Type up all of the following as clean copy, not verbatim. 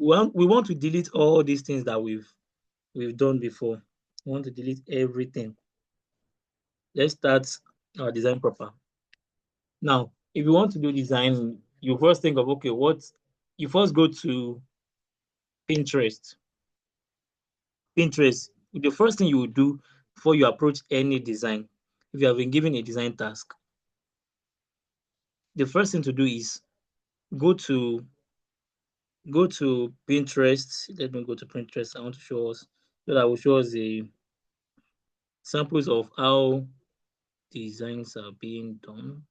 we want to delete all these things that we've done before. We want to delete everything. Let's start our design proper. Now, if you want to do design, you first think of, okay, you first go to Pinterest. Pinterest, the first thing you will do before you approach any design, if you have been given a design task, the first thing to do is go to Pinterest. Let me go to Pinterest. I want to show us, so that will show us the samples of how designs are being done.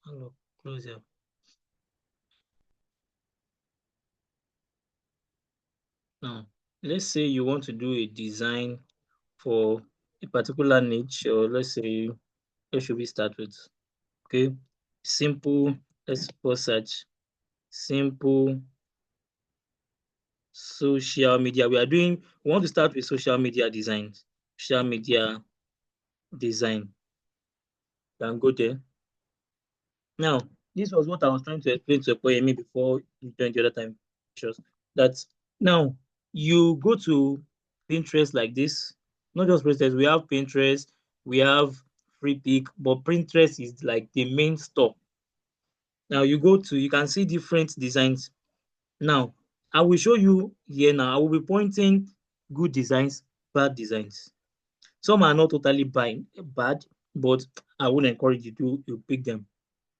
Hello, close here. Now, let's say you want to do a design for a particular niche, or let's say, where should we start with? Okay, simple. Let's pause search. Simple social media. We want to start with social media designs. Social media design. Can go there. Now, this was what I was trying to explain to Ekoyemi before you joined the other time. That now you go to Pinterest like this. Not just Pinterest, we have Pinterest, we have Freepik, but Pinterest is like the main store. Now you can see different designs. Now, I will show you here now. I will be pointing good designs, bad designs. Some are not totally bad, but I would encourage you to pick them.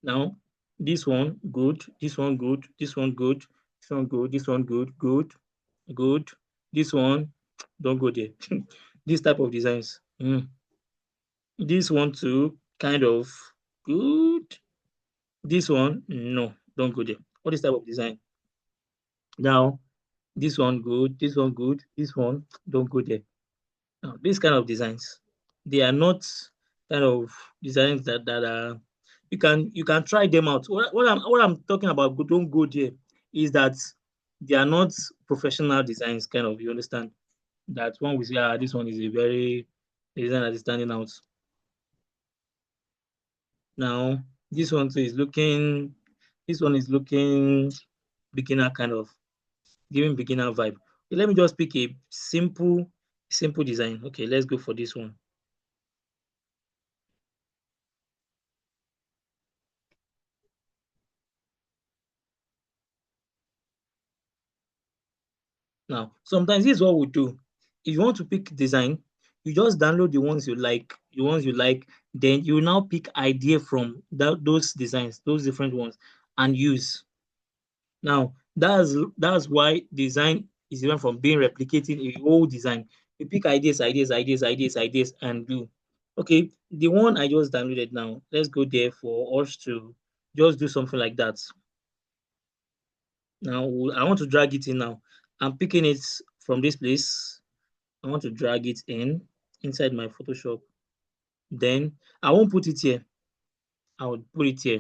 Now, this one good, this one good, this one good, this one good, this one good, good, good. This one, don't go there. This type of designs. This one too, kind of good. This one, no, don't go there. All this type of design. Now, this one good, this one good, this one, don't go there. Now, these kind of designs, they are not kind of designs that are you can try them out. What I'm talking about, don't go there, is that they are not professional designs, kind of, you understand? That one we say, this one is a very design that is standing out. Now, this one is looking beginner, kind of giving beginner vibe. Okay, let me just pick a simple design. Okay, let's go for this one. Now, sometimes this is what we do. If you want to pick design, you just download the ones you like, then you now pick idea from those designs, those different ones, and use. Now, that's why design is different from being replicating a whole design. You pick ideas, and do. Okay, the one I just downloaded now, let's go there for us to just do something like that. Now, I want to drag it in now. I'm picking it from this place. I want to drag it inside my Photoshop. Then I won't put it here. I will put it here.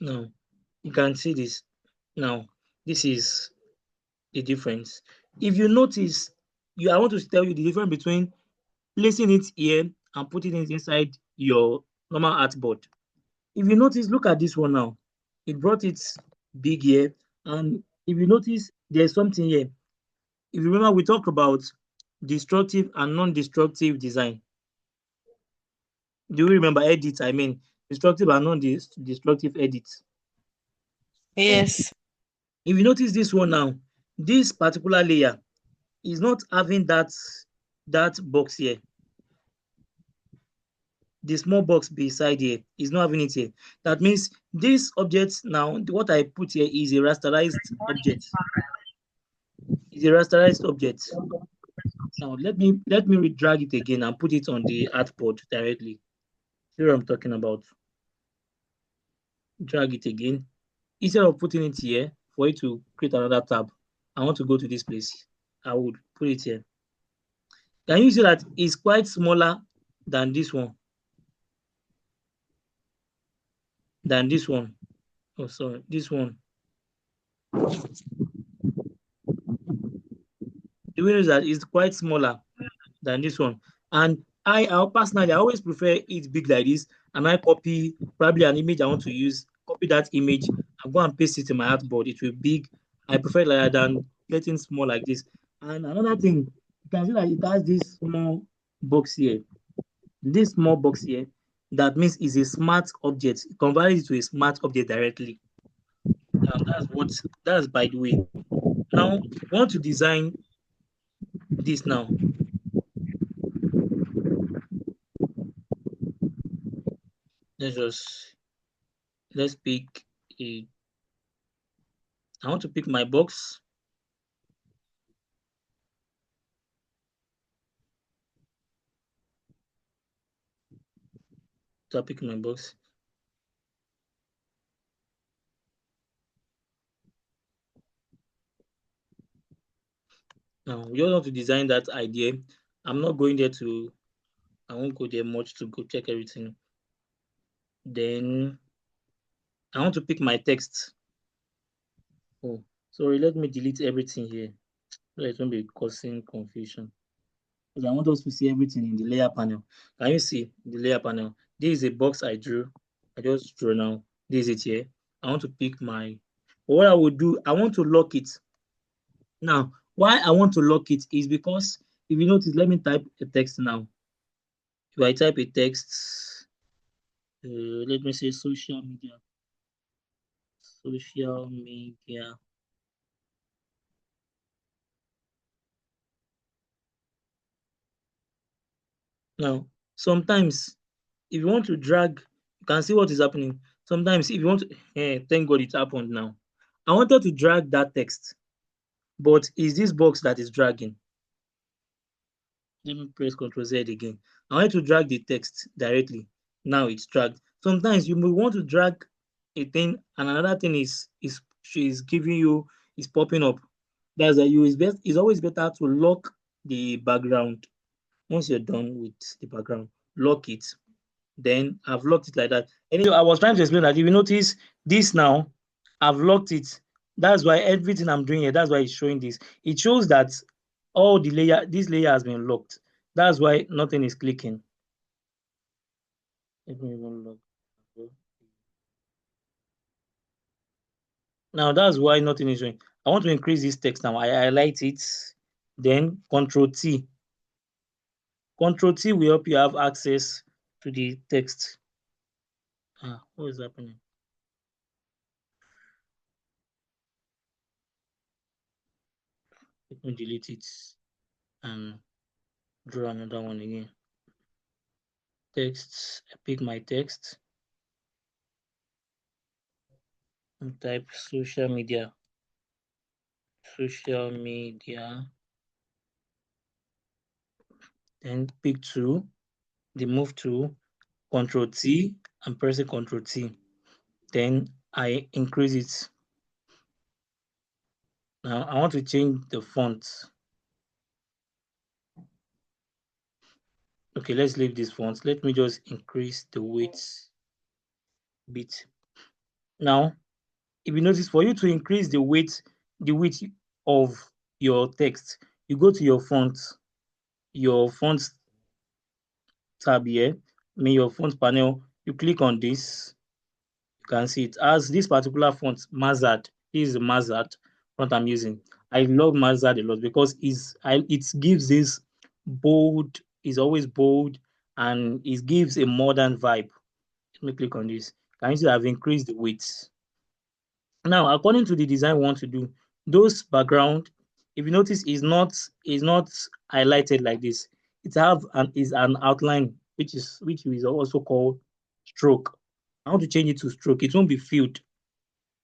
Now, you can see this. Now, this is the difference. If you notice, I want to tell you the difference between placing it here and putting it inside your normal artboard. If you notice, look at this one now. It brought it big here. And if you notice, there's something here. If you remember, we talked about destructive and non-destructive design. Do you remember edits? I mean, destructive and non-destructive edits. Yes. If you notice this one now, this particular layer is not having that box here. The small box beside here is not having it here. That means this object now, what I put here is a rasterized object. Is a rasterized object. Now let me drag it again and put it on the artboard directly. See what I'm talking about? Drag it again. Instead of putting it here for it to create another tab, I want to go to this place. I would put it here. Can you see that it's quite smaller than this one? Oh, sorry, this one. The window that is quite smaller than this one. And I personally, I always prefer it big like this, and I copy probably an image I want to use, copy that image, and go and paste it in my artboard. It will big. I prefer it like that than getting small like this. And another thing, you can see that it has this small box here. This small box here, that means it's a smart object. Convert it to a smart object directly. Now that's by the way. Now, we want to design this now. Let's pick a. I want to pick my box. So I pick my box. Now we just want to design that idea. I'm not going there to. I won't go there much to go check everything. Then I want to pick my text. Oh, sorry. Let me delete everything here. So it won't be causing confusion. Because I want us to see everything in the layer panel. Can you see the layer panel? This is a box I drew. I just drew now. This is it here. I want to pick my. What I would do, I want to lock it. Now, why I want to lock it is because if you notice, let me type a text now. If I type a text, let me say social media. Social media. Now, sometimes if you want to drag, you can see what is happening. Sometimes if you want to, thank God it happened now. I wanted to drag that text, but is this box that is dragging? Let me press Ctrl Z again. I want to drag the text directly. Now it's dragged. Sometimes you may want to drag a thing, and another thing is giving you is popping up. That's a you is best. It's always better to lock the background. Once you're done with the background, lock it. Then I've locked it like that. Anyway, I was trying to explain that if you notice this now, I've locked it. That's why everything I'm doing here, that's why it's showing this. It shows that all the layer, this layer has been locked. That's why nothing is clicking. Let me even lock. Now that's why nothing is showing. I want to increase this text now. I highlight it, then Control T. Control T will help you have access to the text. What is happening? Let me delete it and draw another one again. Text, I pick my text and type social media. Social media. Then pick two, the move tool, Control T, and pressing Control T. Then I increase it. Now I want to change the font. Okay, let's leave this font. Let me just increase the weight bit. Now, if you notice, for you to increase the width of your text, you go to your font tab here, your font panel, you click on this. You can see it has this particular font, Mazard. This is the Mazard font I'm using. I love Mazard a lot because it gives this bold, is always bold, and it gives a modern vibe. Let me click on this. Can you see I've increased the width? Now, according to the design we want to do, those background, if you notice, is not highlighted like this. It is an outline, which is also called stroke. I want to change it to stroke. It won't be filled.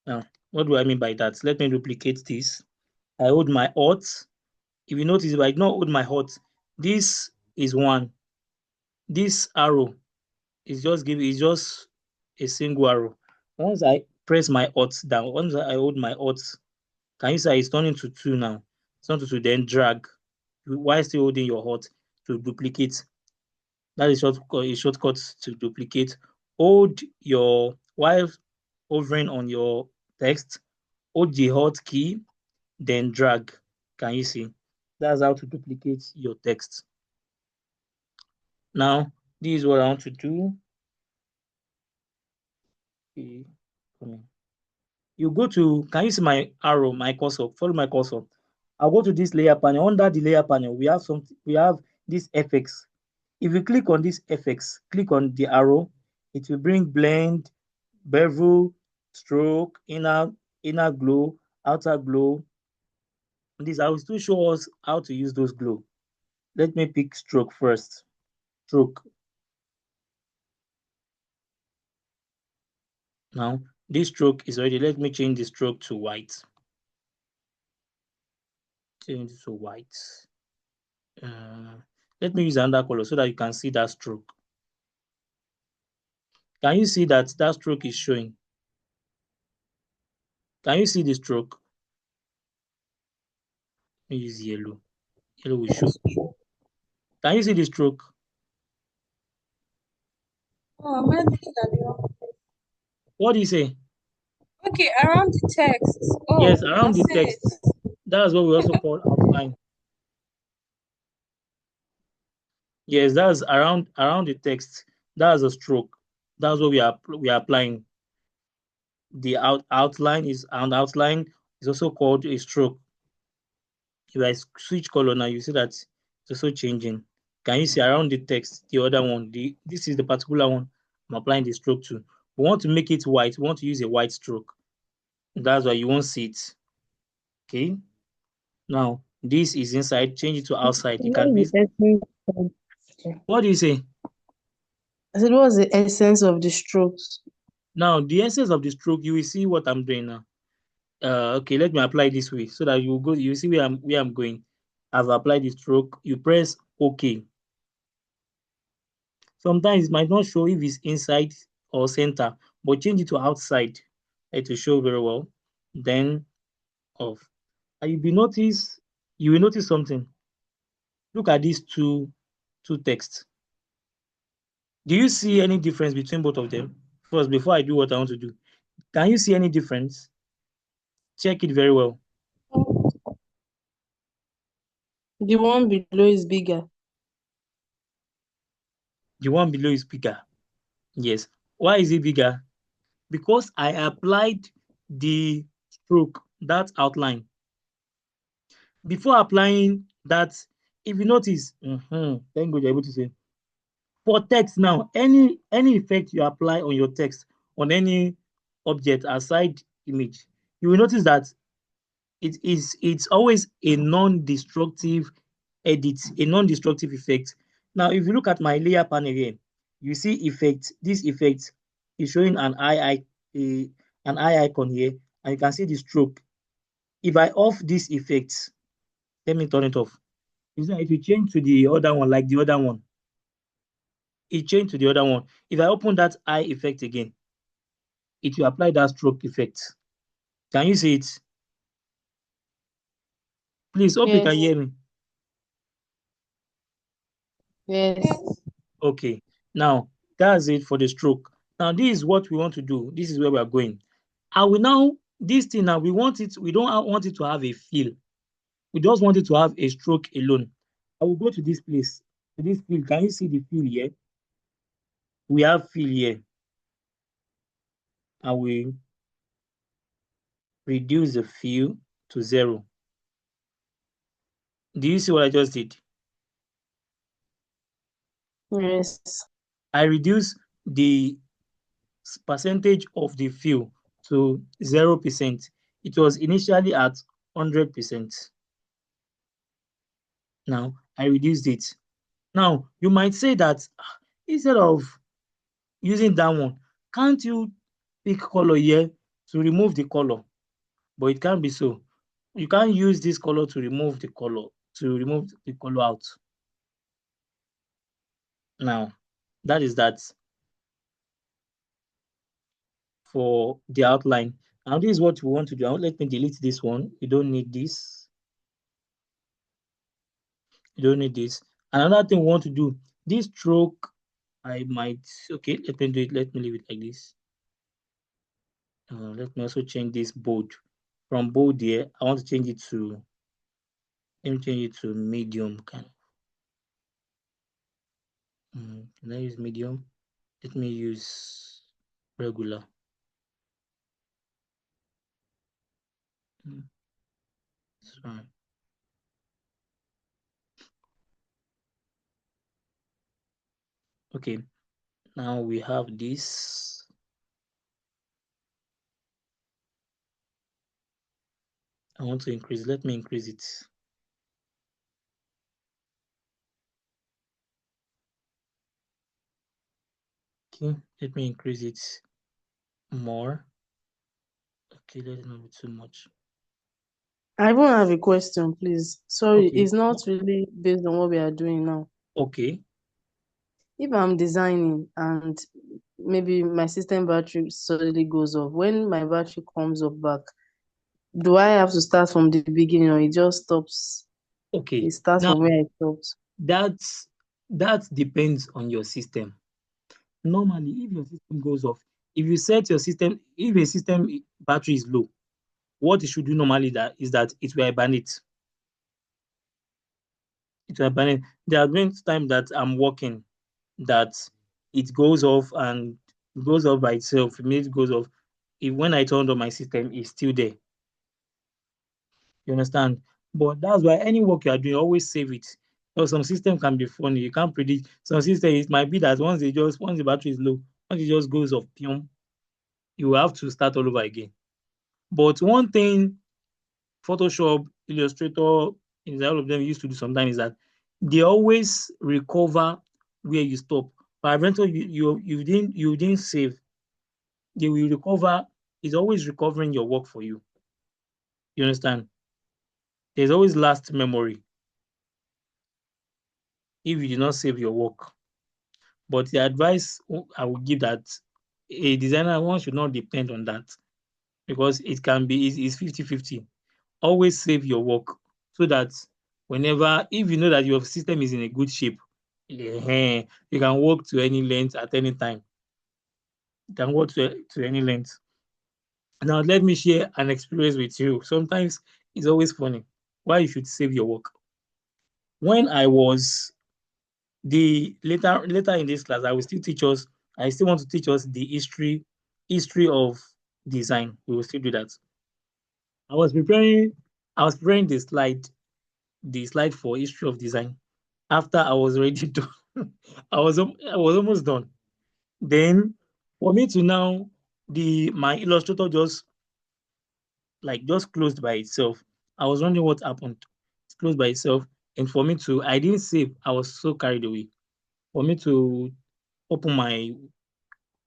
Now, what do I mean by that? Let me duplicate this. I hold my Alt. If you notice, if I don't hold my Alt, this is one. This arrow is just a single arrow. Once I press my Alt down, once I hold my Alt, can you see it's turning to two now? It's not to two, then drag while still holding your Alt to duplicate. That is a shortcut to duplicate. Hold your while hovering on your text, hold the Alt key, then drag. Can you see? That's how to duplicate your text. Now, this is what I want to do. Okay, come in. You go to, can you see my arrow, my cursor? Follow my cursor. I'll go to this layer panel. Under the layer panel, we have something. We have this FX. If you click on this FX, click on the arrow, it will bring blend, bevel, stroke, inner glow, outer glow. This I will still show us how to use those glow. Let me pick stroke first. Stroke. Now this stroke is ready. Let me change the stroke to white. Change it to white. Let me use another color so that you can see that stroke. Can you see that that stroke is showing? Can you see the stroke? Let me use yellow. Yellow will show. Can you see the stroke? Oh, I'm looking at the wrong place. What do you say? Okay, around the text. Oh, Yes, around the that's text. it. That's what we also call outline. Yes, that's around the text. That's a stroke. That's what we are applying. The outline is also called a stroke. If I switch color now, you see that it's also changing. Can you see around the text? The other one, this is the particular one I'm applying the stroke to. We want to make it white. We want to use a white stroke. That's why you won't see it. Okay. Now this is inside. Change it to outside. You can be. What do you say? I said, what's the essence of the strokes? Now the essence of the stroke, you will see what I'm doing now. Okay, let me apply this way so that you see where I'm going. I've applied the stroke. You press OK. Sometimes it might not show if it's inside or center, but change it to outside. It will show very well. Then off. And you will notice something. Look at these two texts. Do you see any difference between both of them? First, before I do what I want to do, can you see any difference? Check it very well. The one below is bigger. The one below is bigger. Yes. Why is it bigger? Because I applied the stroke, that outline. Before applying that, if you notice, thank God you're able to say, for text now, any effect you apply on your text, on any object aside image, you will notice that it's always a non-destructive edit, a non-destructive effect. Now, if you look at my layer panel here, you see effect. This effect is showing an eye icon here, and you can see the stroke. If I off this effect, let me turn it off. You see, it will change to the other one, like the other one. It changed to the other one. If I open that eye effect again, it will apply that stroke effect. Can you see it? Please, hope you can hear me. Yes. Okay. Now, that's it for the stroke. Now, this is what we want to do. This is where we are going. I will now, this thing now, we don't want it to have a fill. We just want it to have a stroke alone. I will go to this place, to this fill. Can you see the fill here? We have fill here. I will reduce the fill to 0. Do you see what I just did? Yes. I reduce the percentage of the fill to 0%. It was initially at 100%. Now I reduced it. Now you might say that instead of using that one, can't you pick color here to remove the color? But it can't be so. You can't use this color to remove the color, out. Now, that is that for the outline. Now, this is what we want to do. Now, let me delete this one. You don't need this. You don't need this. Another thing we want to do, this stroke, okay, let me do it. Let me leave it like this. Let me also change this bold. From bold here, I want to change it to, let me change it to medium kind of. Can I use medium? Let me use regular. Sorry. Okay, now we have this. I want to increase. Let me increase it. Okay, let me increase it more. Okay, let it not be too much. I even have a question, please. Sorry, Okay. it's not really based on what we are doing now. Okay. If I'm designing and maybe my system battery suddenly goes off, when my battery comes up back, do I have to start from the beginning or it just stops? Okay. It starts Now from where I stopped. that depends on your system. Normally, if your system goes off, if you set your system, if a system battery is low, what it should do normally is that it will abandon it. It will abandon it. There are been times that I'm working that it goes off and it goes off by itself. Immediately goes off. If when I turned on my system, it's still there. You understand? But that's why any work you are doing, always save it. Because some system can be funny. You can't predict. Some system it might be that once the battery is low, once it just goes off, you will have to start all over again. But one thing Photoshop, Illustrator, in all of them used to do sometimes is that they always recover where you stop. But eventually you didn't save. They will recover. It's always recovering your work for you. You understand? There's always last memory if you did not save your work. But the advice I would give that a designer one should not depend on that because it can be it's 50-50. Always save your work so that whenever if you know that your system is in a good shape, you can work to any length at any time. You can work to any length. Now let me share an experience with you. Sometimes it's always funny why you should save your work. When I was the later in this class, I still want to teach us the history of design. We will still do that. I was preparing I was preparing the slide for history of design. After I was ready to I was almost done. Then for me to now my Illustrator just closed by itself. I was wondering what happened. It closed by itself. And for me to I didn't save. I was so carried away. For me to open my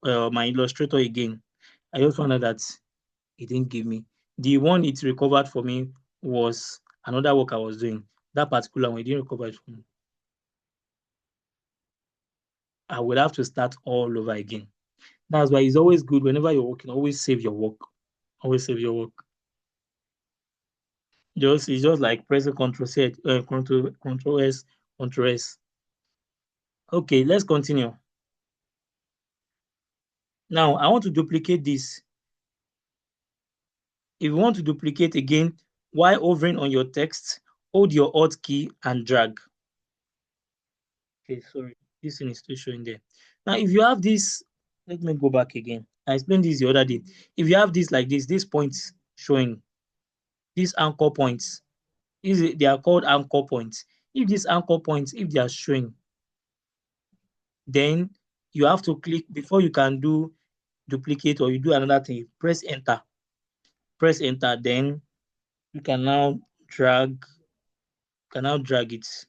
Illustrator again, I just found out that it didn't give me. The one it recovered for me was another work I was doing. That particular one, it didn't recover it for me. I would have to start all over again. That's why it's always good whenever you're working, always save your work. Always save your work. It's just like pressing Control C, Control S, Control S. Okay, let's continue. Now I want to duplicate this. If you want to duplicate again, while hovering on your text, hold your Alt key and drag. Okay, sorry, this thing is still showing there. Now, if you have this, let me go back again. I explained this the other day. If you have this like this, these points showing, these anchor points, they are called anchor points. If these anchor points, if they are showing, then you have to click before you can do duplicate or you do another thing. Press enter. Press enter. Then you can now drag. It.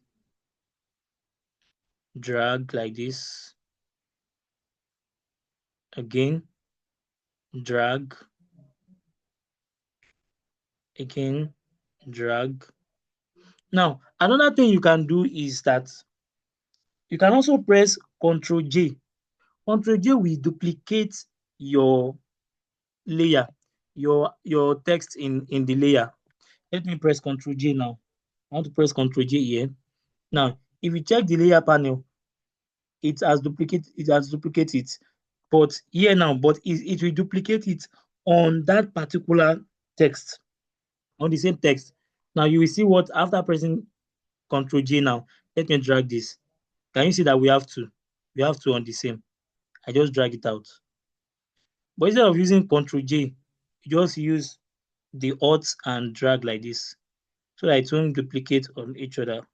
Drag like this. Again. Drag. Again. Drag. Now, another thing you can do is that you can also press Ctrl J. Ctrl J will duplicate your layer, your text in the layer. Let me press Ctrl J now. I want to press Ctrl J here. Now, if you check the layer panel, it has duplicated it. But here now, it will duplicate it on that particular text, on the same text. Now you will see what after pressing Ctrl J now. Let me drag this. Can you see that we have two? You have two on the same. I just drag it out. But instead of using Ctrl J, you just use the Alt and drag like this so that it won't duplicate on each other.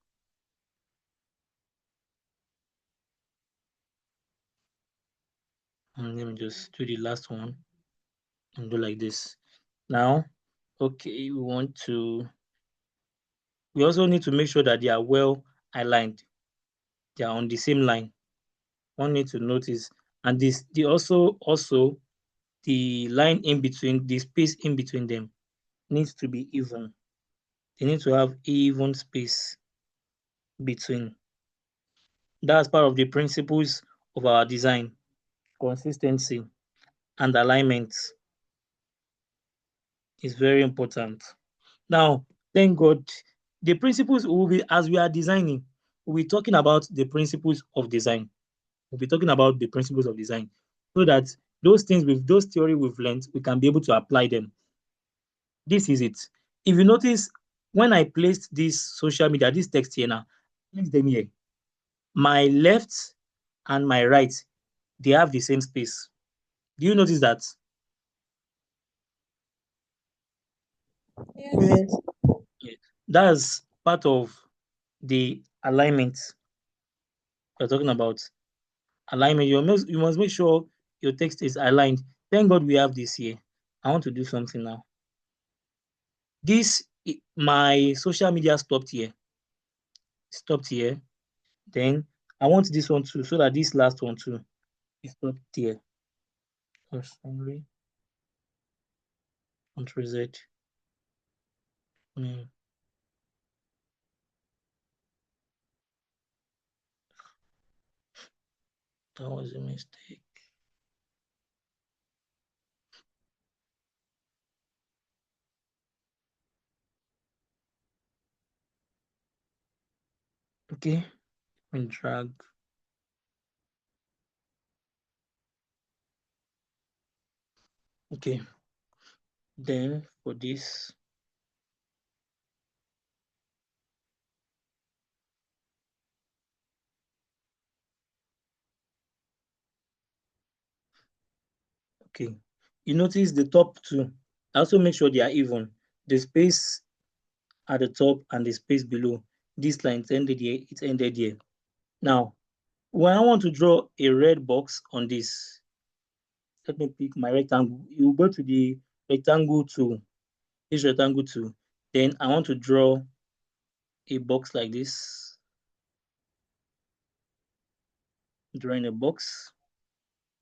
And let me just do the last one and do like this. Now, okay, we also need to make sure that they are well aligned. They are on the same line. One need to notice, and also the line in between, the space in between them needs to be even. They need to have even space between. That's part of the principles of our design: consistency and alignment is very important. Now, thank God, the principles will be, as we are designing, we'll be talking about the principles of design. We'll be talking about the principles of design so that those things with those theory we've learned, we can be able to apply them. This is it. If you notice, when I placed this social media, this text here now, place them here. My left and my right, they have the same space. Do you notice that? Yes. Yeah. That's part of the alignment we're talking about. Alignment. You must make sure your text is aligned. Thank God we have this here. I want to do something now. My social media stopped here. Stopped here. Then I want this one too, so that this last one too is stopped here. Oh, sorry. Ctrl Z. Mm, that was a mistake. Okay, and drag. Okay, then for this, okay, you notice the top two. Also make sure they are even. The space at the top and the space below. This line ended here, it ended here. Now, when I want to draw a red box on this, let me pick my rectangle. You go to the rectangle tool, this rectangle tool. Then I want to draw a box like this. Drawing a box.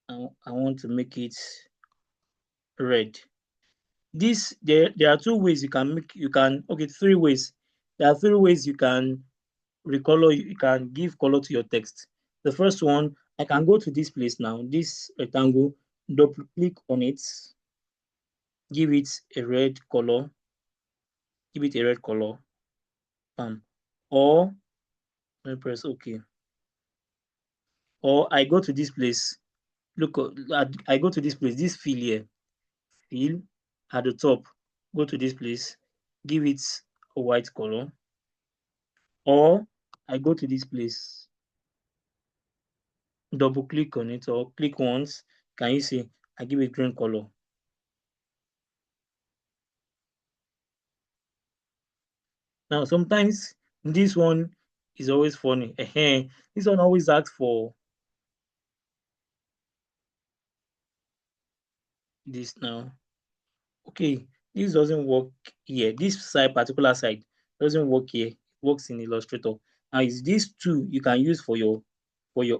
I want to make it red. There are two ways three ways. There are three ways you can recolor, you can give color to your text. The first one, I can go to this place now, this rectangle, double click on it, give it a red color, or let me press OK. Or I go to this place, I go to this place, this fill here, fill at the top, go to this place, give it a white color, or I go to this place, double click on it or click once. Can you see? I give it green color. Now, sometimes this one is always funny. This one always asks for this now. Okay, this doesn't work here. This side, particular side, doesn't work here. It works in Illustrator. Now, is these two you can use for your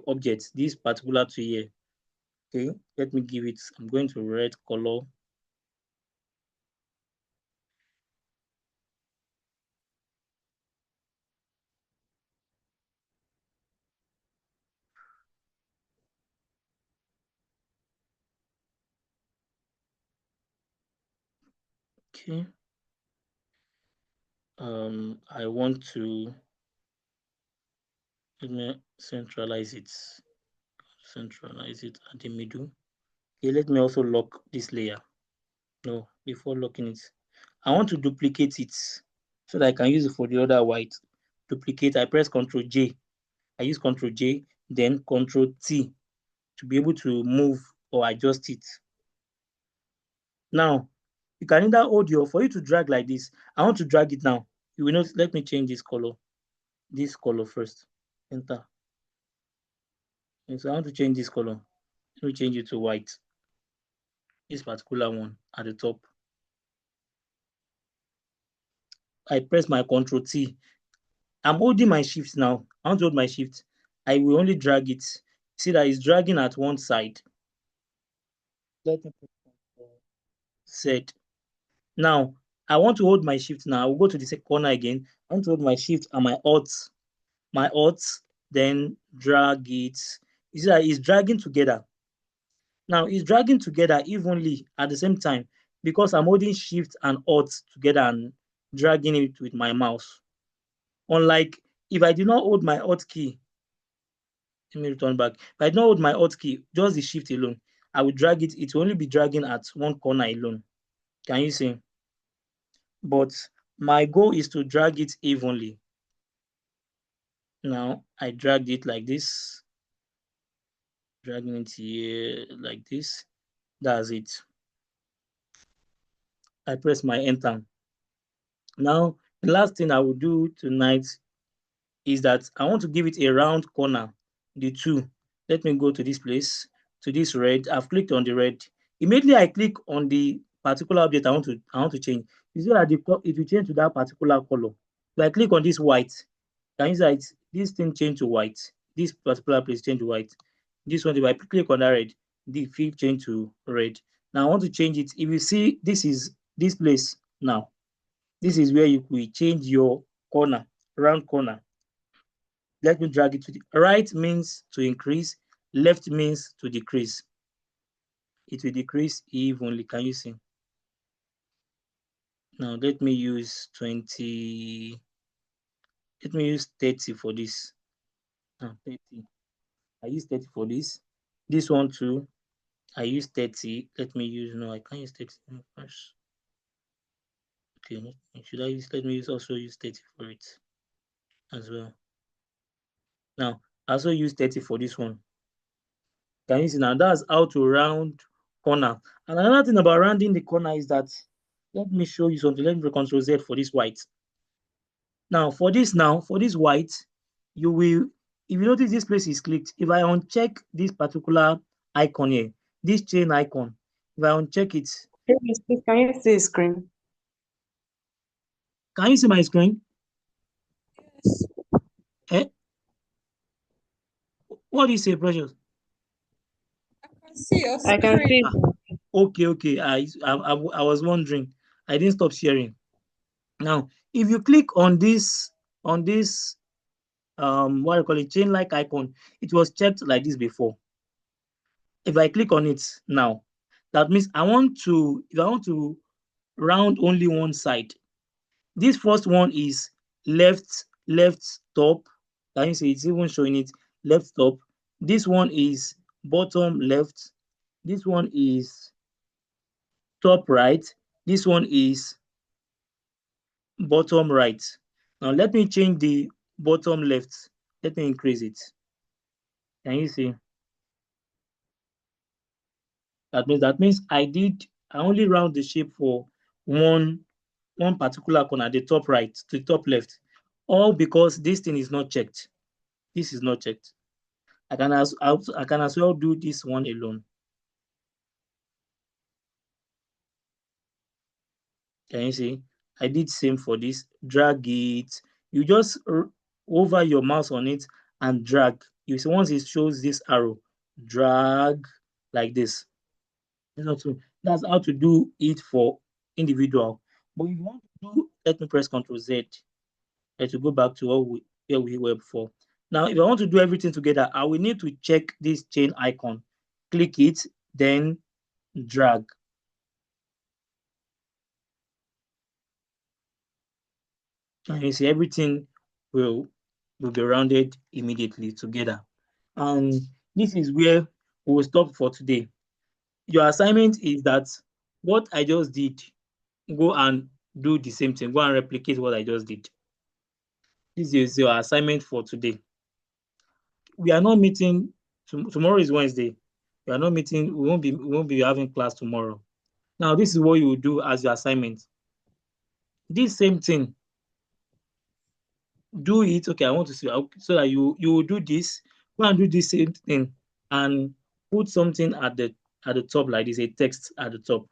objects. This particular two here. Okay, let me give it. I'm going to red color. Okay. I want to let me centralize it. Centralize it at the middle. Okay, let me also lock this layer. No, before locking it, I want to duplicate it so that I can use it for the other white. Duplicate, I press Ctrl J. I use Ctrl J, then Control T to be able to move or adjust it. Now, you can either hold for you to drag like this. I want to drag it now. You will notice, let me change this color first. Enter. And so I want to change this color. Let me change it to white. This particular one at the top. I press my Control T. I'm holding my shift now. I want to hold my shift. I will only drag it. See that it's dragging at one side. Let me put Z. Now, I want to hold my shift now. I will go to the second corner again. I want to hold my shift and my Alt, then drag it. You see that it's dragging together. Now, it's dragging together evenly at the same time because I'm holding shift and Alt together and dragging it with my mouse. Unlike if I did not hold my Alt key, let me return back. If I did not hold my Alt key, just the shift alone, I will drag it. It will only be dragging at one corner alone. Can you see? But my goal is to drag it evenly. Now I dragged it like this, dragging it here like this. That's it. I press my enter. Now, the last thing I will do tonight is that I want to give it a round corner, the two. Let me go to this place, to this red. I've clicked on the red. Immediately I click on the particular object I want to change. You see that it will change to that particular color. If I click on this white, can you see this thing change to white? This particular place change to white. This one, if I click on that red, the field change to red. Now I want to change it. If you see, this is this place now. This is where you will change your corner, round corner. Let me drag it to the right means to increase, left means to decrease. It will decrease evenly. Can you see? Now let me use 20. Let me use 30 for this. 30. I use 30 for this. This one too. I use 30. Let me use, no, I can't use 30 first. Okay, should I use, let me also use 30 for it as well. Now, I also use 30 for this one. Can you see now? That's how to round corner. And another thing about rounding the corner is that, let me show you something. Let me Control Z for this white. Now, for this white, you will, if you notice this place is clicked, if I uncheck this particular icon here, this chain icon, if I uncheck it. Please, can you see the screen? Can you see my screen? Yes. Eh? What do you say, Precious? I can see your screen. I can see. Okay. I was wondering. I didn't stop sharing. Now, if you click on this, what do you call it, chain like icon, it was checked like this before. If I click on it now, that means if I want to round only one side. This first one is left top. Can you see it's even showing it left top? This one is bottom left. This one is top right. This one is bottom right. Now let me change the bottom left. Let me increase it. Can you see? That means I only round the shape for one particular corner, the top right to the top left, all because this thing is not checked. This is not checked. I can as well do this one alone. Can you see? I did same for this. Drag it. You just hover your mouse on it and drag. You see, once it shows this arrow, drag like this. That's how to do it for individual. But if you want to do, let me press Ctrl Z to go back to where we were before. Now, if I want to do everything together, I will need to check this chain icon. Click it, then drag. And you see everything will be rounded immediately together. And this is where we will stop for today. Your assignment is that what I just did, go and do the same thing. Go and replicate what I just did. This is your assignment for today. we are not meeting. Tomorrow is Wednesday. We are not meeting. We won't be having class tomorrow. Now, this is what you will do as your assignment. This same thing. Do it. Okay, I want to see so that you will do this. Go and do this same thing and put something at the top like this, a text at the top.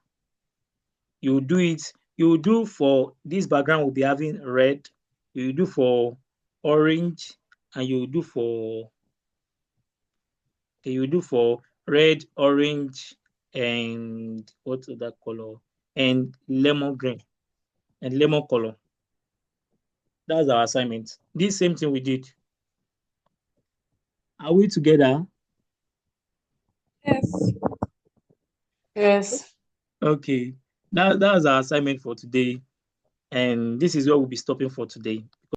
You do it. You do for this background will be having red. You do for orange, and you do for red, orange, and what's that color? And lemon green and lemon color. That's our assignment. This same thing we did. Are we together? Yes. Yes. Okay. That's our assignment for today. And this is where we'll be stopping for today.